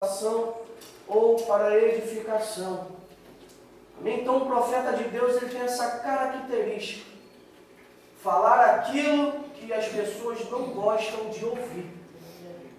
ação ou para edificação. Então o profeta de Deus ele tem essa característica, falar aquilo que as pessoas não gostam de ouvir.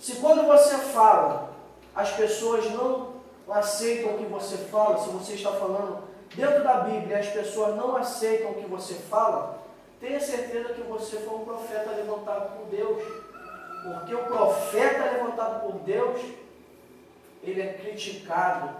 Se quando você fala, as pessoas não aceitam o que você fala, se você está falando dentro da Bíblia e as pessoas não aceitam o que você fala, tenha certeza que você foi um profeta levantado por Deus. Porque o profeta levantado por Deus, ele é criticado,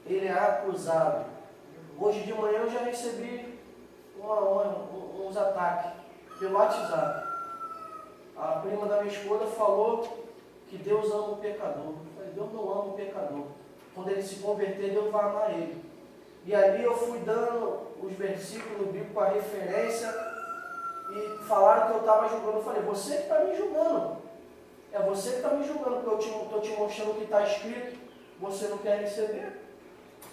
ele é acusado. Hoje de manhã eu já recebi uns ataques pelo WhatsApp. A prima da minha esposa falou que Deus ama o pecador. Eu falei, Deus não ama o pecador. Quando ele se converter, Deus vai amar ele. E ali eu fui dando os versículos no Bíblia com a referência e falaram que eu estava julgando. Eu falei, você que está me julgando. É você que está me julgando, porque eu estou te mostrando o que está escrito, você não quer receber.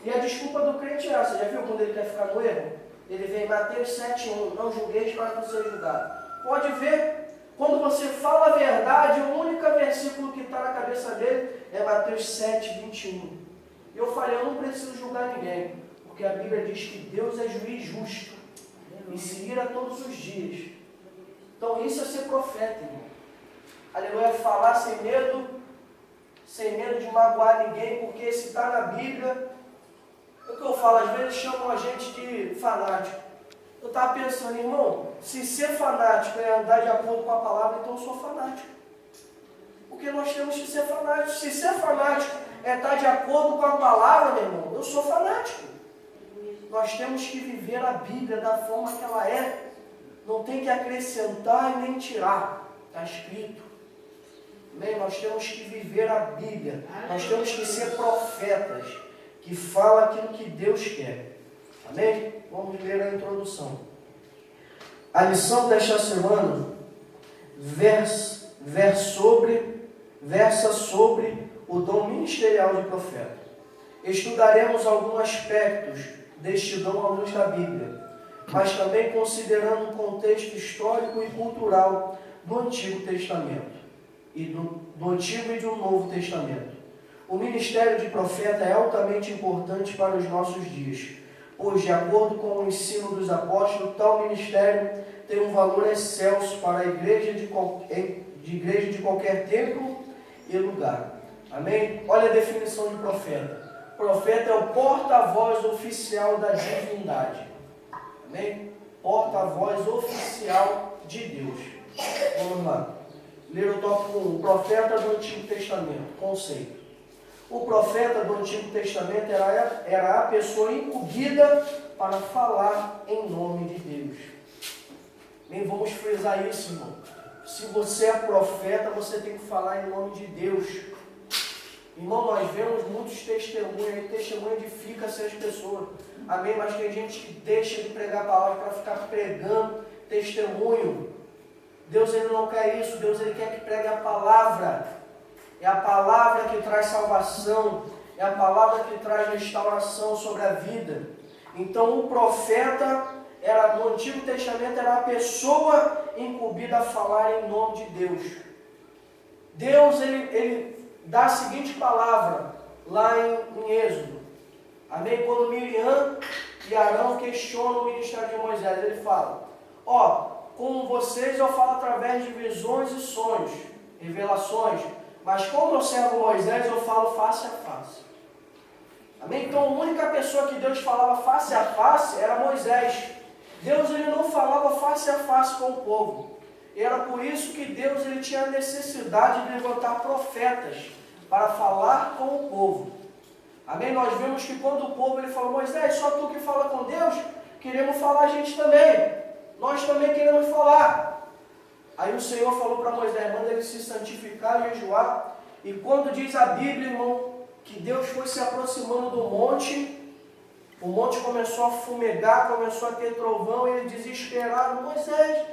E a desculpa do crente é essa, já viu quando ele quer ficar no erro? Ele vem em Mateus 7,1, não julgueis para não ser julgado. Pode ver, quando você fala a verdade, o único versículo que está na cabeça dele é Mateus 7,21. Eu falei, eu não preciso julgar ninguém, porque a Bíblia diz que Deus é juiz justo e se ira todos os dias. Então isso é ser profeta, irmão. Aleluia, falar sem medo de magoar ninguém, porque se está na Bíblia, é o que eu falo, às vezes chamam a gente de fanático. Eu estava pensando, irmão, se ser fanático é andar de acordo com a palavra, então eu sou fanático. Porque nós temos que ser fanáticos. Se ser fanático é estar de acordo com a palavra, meu irmão, eu sou fanático. Nós temos que viver a Bíblia da forma que ela é. Não tem que acrescentar e nem tirar. Está escrito. Bem, nós temos que viver a Bíblia. Nós temos que ser profetas que falam aquilo que Deus quer. Amém? Vamos ler a introdução. A lição desta semana versa sobre o dom ministerial de profeta. Estudaremos alguns aspectos deste dom à luz da Bíblia, mas também considerando o contexto histórico e cultural do Antigo Testamento. Do Antigo e do Novo Testamento. O ministério de profeta é altamente importante para os nossos dias, pois, de acordo com o ensino dos apóstolos, tal ministério tem um valor excelso para a igreja de qualquer tempo e lugar. Amém? Olha a definição de profeta. Profeta é o porta-voz oficial da divindade. Amém? Porta-voz oficial de Deus. Vamos lá. Ler o tópico 1, profeta do Antigo Testamento, conceito. O profeta do Antigo Testamento era a pessoa incumbida para falar em nome de Deus. Nem vamos frisar isso, irmão. Se você é profeta, você tem que falar em nome de Deus. Irmão, nós vemos muitos testemunhos, e testemunho edifica-se as pessoas. Amém? Mas tem gente que deixa de pregar a palavra para ficar pregando testemunho. Deus ele não quer isso, Deus ele quer que pregue a palavra. É a palavra que traz salvação, é a palavra que traz restauração sobre a vida. Então o profeta no Antigo Testamento era a pessoa incumbida a falar em nome de Deus. Deus ele dá a seguinte palavra lá em Êxodo. Amém? Quando Miriam e Arão questionam o ministério de Moisés, ele fala, com vocês eu falo através de visões e sonhos, revelações, mas com o meu servo Moisés eu falo face a face. Amém? Então a única pessoa que Deus falava face a face era Moisés. Deus ele não falava face a face com o povo. E era por isso que Deus ele tinha a necessidade de levantar profetas para falar com o povo. Amém? Nós vemos que quando o povo ele falou, Moisés, só tu que fala com Deus, queremos falar a gente também. Nós também queremos falar. Aí o Senhor falou para Moisés, manda ele se santificar e jejuar. E quando diz a Bíblia, irmão, que Deus foi se aproximando do monte, o monte começou a fumegar, começou a ter trovão, e ele desesperado, Moisés,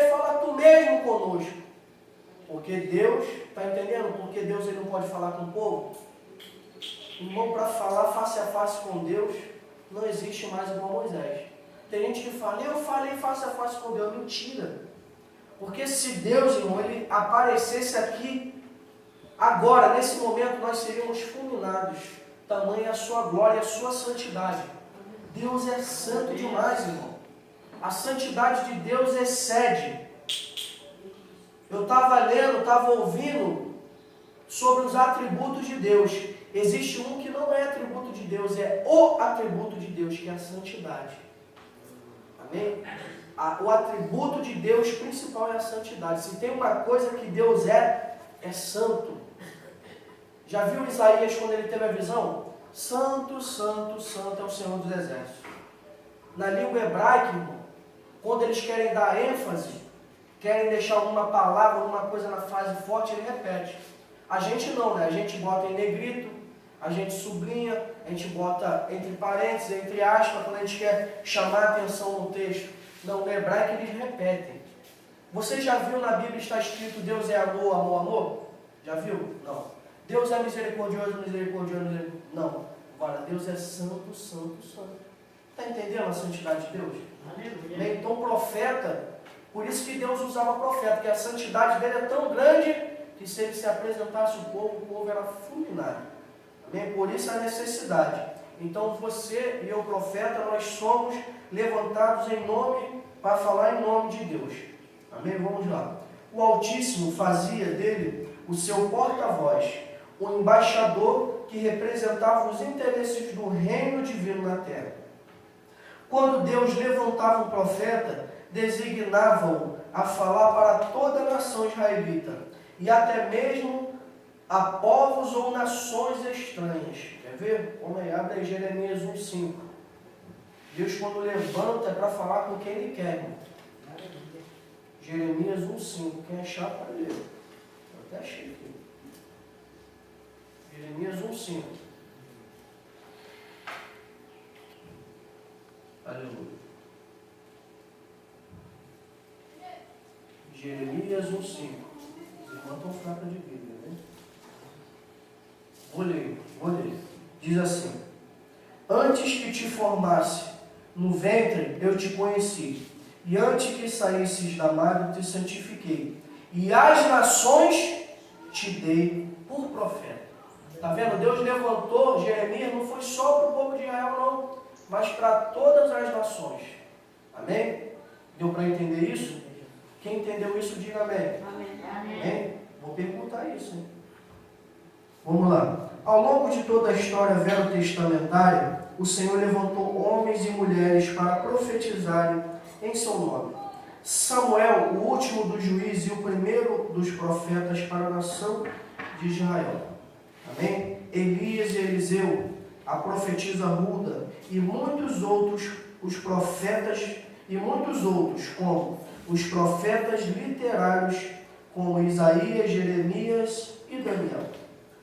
fala tu mesmo conosco. Porque Deus, está entendendo? Porque Deus ele não pode falar com o povo. Irmão, para falar face a face com Deus, não existe mais igual Moisés. Tem gente que fala, eu falei face a face com Deus. Mentira. Porque se Deus, irmão, ele aparecesse aqui Agora, nesse momento, nós seríamos fulminados. Tamanha a sua glória e a sua santidade. Deus é santo demais, irmão. A santidade de Deus excede. Eu estava lendo, estava ouvindo sobre os atributos de Deus. Existe um que não é atributo de Deus, é o atributo de Deus, que é a santidade. Amém? O atributo de Deus principal é a santidade. Se tem uma coisa que Deus é santo. Já viu Isaías quando ele teve a visão? Santo, santo, santo é o Senhor dos Exércitos. Na língua hebraica, irmão, quando eles querem dar ênfase, querem deixar alguma palavra, alguma coisa na frase forte, ele repete. A gente não, né? A gente bota em negrito, a gente sublinha, a gente bota entre parênteses, entre aspas, quando a gente quer chamar a atenção no texto. Não, no hebraico eles repetem. Você já viu na Bíblia está escrito Deus é amor, amor, amor? Já viu? Não. Deus é misericordioso, misericordioso, misericordioso. Não. Agora, Deus é santo, santo, santo. Está entendendo a santidade de Deus? Aleluia. Então, profeta, por isso que Deus usava profeta, porque a santidade dele é tão grande que se ele se apresentasse ao povo, o povo era fulminado. Amém? Por isso a necessidade. Então, você e eu, profeta, nós somos levantados em nome, para falar em nome de Deus. Amém? Vamos lá. O Altíssimo fazia dele o seu porta-voz, o embaixador que representava os interesses do reino divino na terra. Quando Deus levantava um profeta, designavam a falar para toda a nação israelita, e até mesmo a povos ou nações estranhas. Quer ver? Vamos aí, abre aí Jeremias 1,5. Deus, quando levanta, é para falar com quem Ele quer, irmão. Jeremias 1,5. Quem achar para ler. Eu até achei aqui. Jeremias 1,5. Aleluia. Jeremias 1,5. Os irmãos estão fracos de Bíblia, né? Vou ler. Diz assim: antes que te formasse no ventre, eu te conheci, e antes que saísses da madre, te santifiquei, e as nações te dei por profeta. Está vendo? Deus levantou Jeremias, não foi só para o povo de Israel, não, mas para todas as nações. Amém? Deu para entender isso? Quem entendeu isso, diga amém. Amém? Vou perguntar isso, hein? Vamos lá. Ao longo de toda a história veterotestamentária, o Senhor levantou homens e mulheres para profetizarem em seu nome. Samuel, o último dos juízes e o primeiro dos profetas para a nação de Israel. Amém? Elias e Eliseu, a profetisa Ruda, e muitos outros, os profetas, e muitos outros, como os profetas literários, como Isaías, Jeremias e Daniel.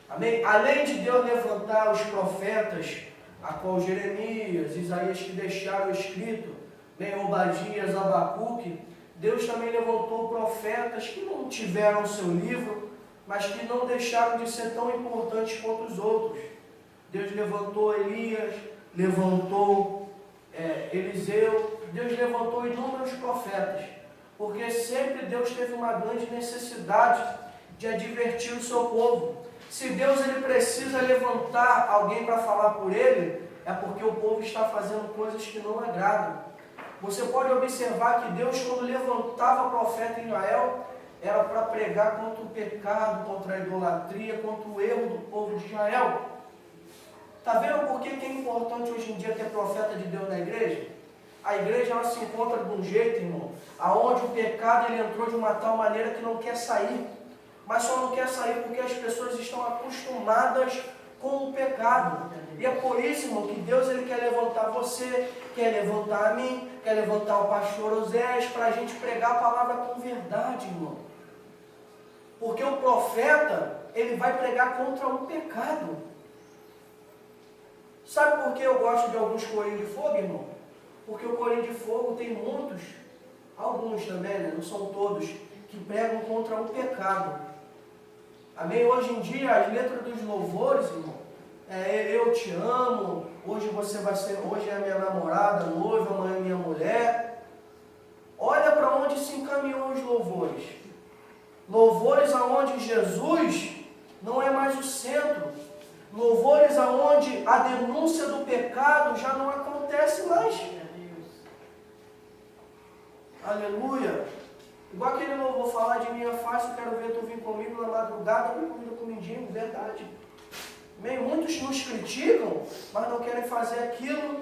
Amém? Além de Deus levantar os profetas, a qual Jeremias, Isaías que deixaram escrito, bem Obadias, Abacuque, Deus também levantou profetas que não tiveram seu livro, mas que não deixaram de ser tão importantes quanto os outros. Deus levantou Elias, levantou Eliseu, Deus levantou inúmeros profetas, porque sempre Deus teve uma grande necessidade de advertir o seu povo. Se Deus ele precisa levantar alguém para falar por ele, é porque o povo está fazendo coisas que não agradam. Você pode observar que Deus, quando levantava profeta em Israel, era para pregar contra o pecado, contra a idolatria, contra o erro do povo de Israel. Está vendo por que é importante hoje em dia ter profeta de Deus na igreja? A igreja ela se encontra de um jeito, irmão, aonde o pecado ele entrou de uma tal maneira que não quer sair. Mas só não quer sair porque as pessoas estão acostumadas com o pecado. E é por isso, irmão, que Deus ele quer levantar você, quer levantar a mim, quer levantar o pastor Osés, para a gente pregar a palavra com verdade, irmão. Porque o profeta, ele vai pregar contra o pecado. Sabe por que eu gosto de alguns corinhos de fogo, irmão? Porque o corinho de fogo tem muitos, alguns também, né? Não são todos, que pregam contra o pecado. Amém? Hoje em dia, as letras dos louvores, irmão, eu te amo, hoje hoje é a minha namorada, noiva, amanhã é minha mulher. Olha para onde se encaminhou os louvores. Louvores aonde Jesus, não é mais o centro. Louvores aonde a denúncia do pecado já não acontece mais. Aleluia. Igual aquele louvor, falar de mim é fácil, quero ver tu vir comigo na madrugada, vir comigo com o mendigo, verdade. Bem, muitos nos criticam, mas não querem fazer aquilo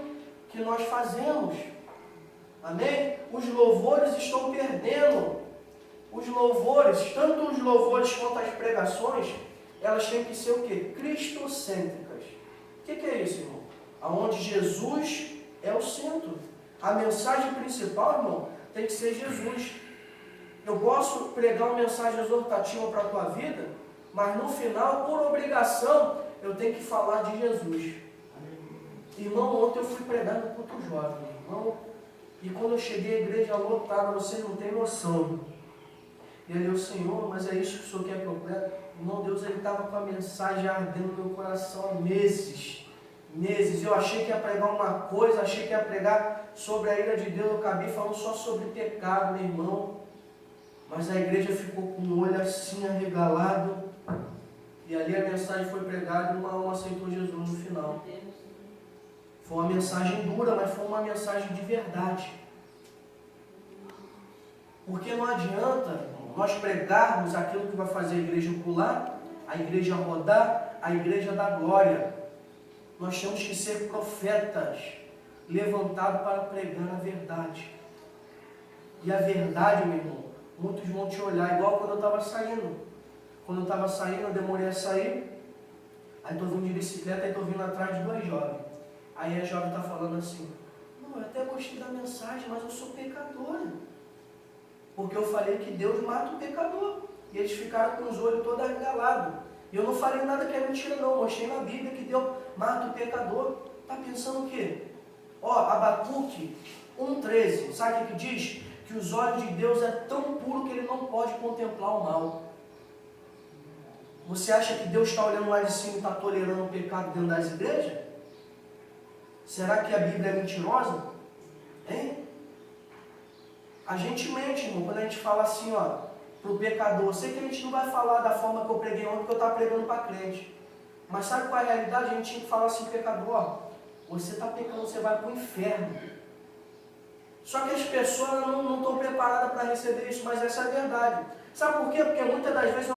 que nós fazemos. Amém? Os louvores estão perdendo. Os louvores, tanto os louvores quanto as pregações, elas têm que ser o quê? Cristocêntricas. O que é isso, irmão? Aonde Jesus é o centro. A mensagem principal, irmão, tem que ser Jesus. Eu posso pregar uma mensagem exortativa para a tua vida, mas no final, por obrigação, eu tenho que falar de Jesus. Irmão, ontem eu fui pregar no culto jovem, irmão, e quando eu cheguei à igreja lotada, vocês não têm noção. E ali o Senhor, mas é isso que o Senhor quer que eu pregue? Irmão, Deus, Ele estava com a mensagem ardendo no meu coração há meses. Eu achei que ia pregar uma coisa, achei que ia pregar sobre a ira de Deus, eu acabei falando só sobre pecado, meu irmão. Mas a igreja ficou com o olho assim arregalado. E ali a mensagem foi pregada e uma alma aceitou Jesus no final. Foi uma mensagem dura, mas foi uma mensagem de verdade. Porque não adianta nós pregarmos aquilo que vai fazer a igreja pular, a igreja rodar, a igreja dar glória. Nós temos que ser profetas, levantados para pregar a verdade. E a verdade, meu irmão, muitos vão te olhar, igual quando eu estava saindo. Quando eu estava saindo, eu demorei a sair. Aí estou vindo de bicicleta e estou vindo atrás de dois jovens. Aí a jovem está falando assim, não, eu até gostei da mensagem, mas eu sou pecadora. Porque eu falei que Deus mata o pecador. E eles ficaram com os olhos todos arregalados. E eu não falei nada que é mentira não. Eu mostrei na Bíblia que Deus mata o pecador. Está pensando o quê? Ó, Abacuque 1,13. Sabe o que diz? Que os olhos de Deus é tão puro que Ele não pode contemplar o mal. Você acha que Deus está olhando lá de cima e está tolerando o pecado dentro das igrejas? Será que a Bíblia é mentirosa? Hein? A gente mente, irmão, quando a gente fala assim, ó, para o pecador. Eu sei que a gente não vai falar da forma que eu preguei ontem, porque eu estava pregando para crente. Mas sabe qual é a realidade? A gente tinha que falar assim, pecador, ó, você está pecando, você vai para o inferno. Só que as pessoas não estão preparadas para receber isso, mas essa é a verdade. Sabe por quê? Porque muitas das vezes